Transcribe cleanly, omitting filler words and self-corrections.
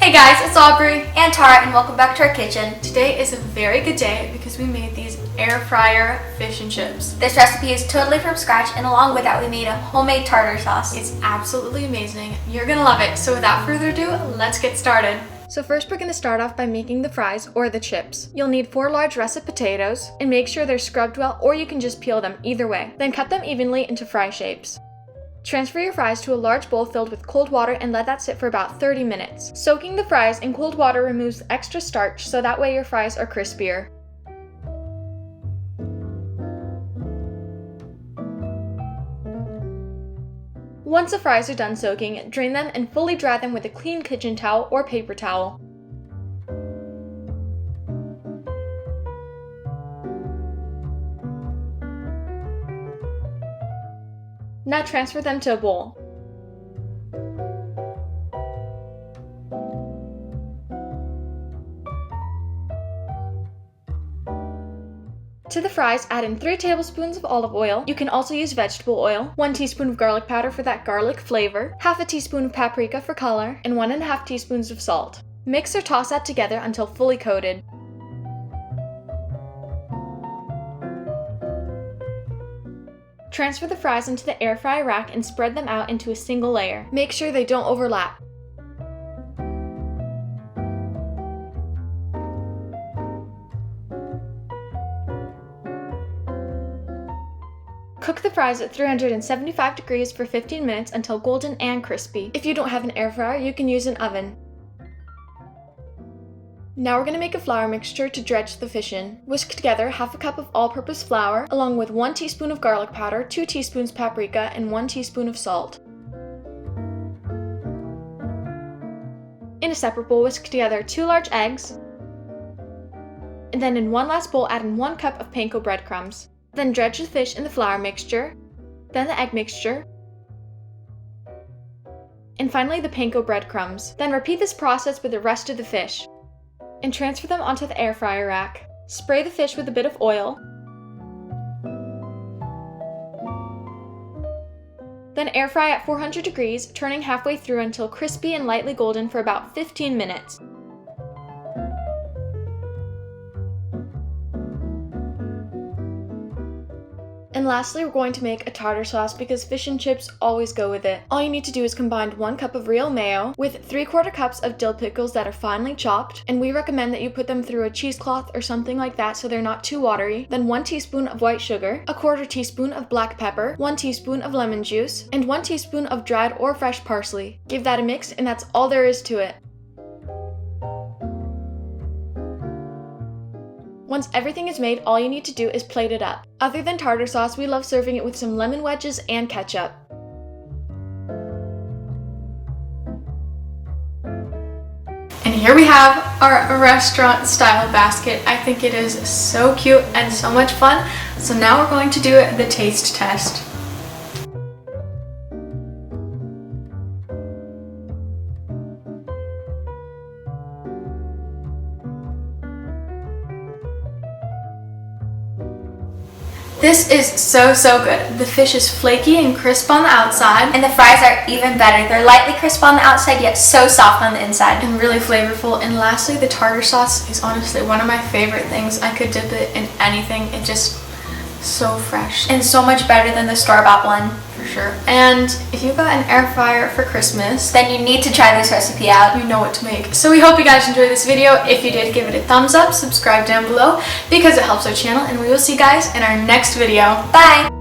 Hey guys, it's Aubrey and Tara, and welcome back to our kitchen. Today is a very good day because we made these air fryer fish and chips. This recipe is totally from scratch, and along with that we made a homemade tartar sauce. It's absolutely amazing. You're gonna love it. So without further ado, let's get started. So first we're going to start off by making the fries or the chips. You'll need 4 large russet potatoes and make sure they're scrubbed well, or you can just peel them, either way. Then cut them evenly into fry shapes. Transfer your fries to a large bowl filled with cold water and let that sit for about 30 minutes. Soaking the fries in cold water removes extra starch, so that way your fries are crispier. Once the fries are done soaking, drain them and fully dry them with a clean kitchen towel or paper towel. Now transfer them to a bowl. To the fries, add in 3 tablespoons of olive oil. You can also use vegetable oil, 1 teaspoon of garlic powder for that garlic flavor, half a teaspoon of paprika for color, and 1.5 teaspoons of salt. Mix or toss that together until fully coated. Transfer the fries into the air fry rack and spread them out into a single layer. Make sure they don't overlap. Cook the fries at 375 degrees for 15 minutes until golden and crispy. If you don't have an air fryer, you can use an oven. Now we're going to make a flour mixture to dredge the fish in. Whisk together half a cup of all-purpose flour, along with 1 teaspoon of garlic powder, 2 teaspoons paprika, and 1 teaspoon of salt. In a separate bowl, whisk together 2 large eggs, and then in one last bowl, add in 1 cup of panko breadcrumbs. Then dredge the fish in the flour mixture, then the egg mixture, and finally the panko breadcrumbs. Then repeat this process with the rest of the fish, and transfer them onto the air fryer rack. Spray the fish with a bit of oil, then air fry at 400 degrees, turning halfway through until crispy and lightly golden for about 15 minutes. And lastly, we're going to make a tartar sauce because fish and chips always go with it. All you need to do is combine 1 cup of real mayo with 3/4 cups of dill pickles that are finely chopped, and we recommend that you put them through a cheesecloth or something like that so they're not too watery. Then 1 teaspoon of white sugar, 1/4 teaspoon of black pepper, 1 teaspoon of lemon juice, and 1 teaspoon of dried or fresh parsley. Give that a mix, and that's all there is to it. Once everything is made, all you need to do is plate it up. Other than tartar sauce, we love serving it with some lemon wedges and ketchup. And here we have our restaurant style basket. I think it is so cute and so much fun. So now we're going to do the taste test. This is so good. The fish is flaky and crisp on the outside, And the fries are even better. They're lightly crisp on the outside, yet so soft on the inside. and really flavorful. And lastly, the tartar sauce is honestly one of my favorite things. I could dip it in anything. It's just so fresh And so much better than the store-bought one. for sure. And if you got an air fryer for Christmas, Then you need to try this recipe out. you know what to make. So we hope you guys enjoyed this video. If you did, give it a thumbs up, subscribe down below because it helps our channel, and we will see you guys in our next video. Bye!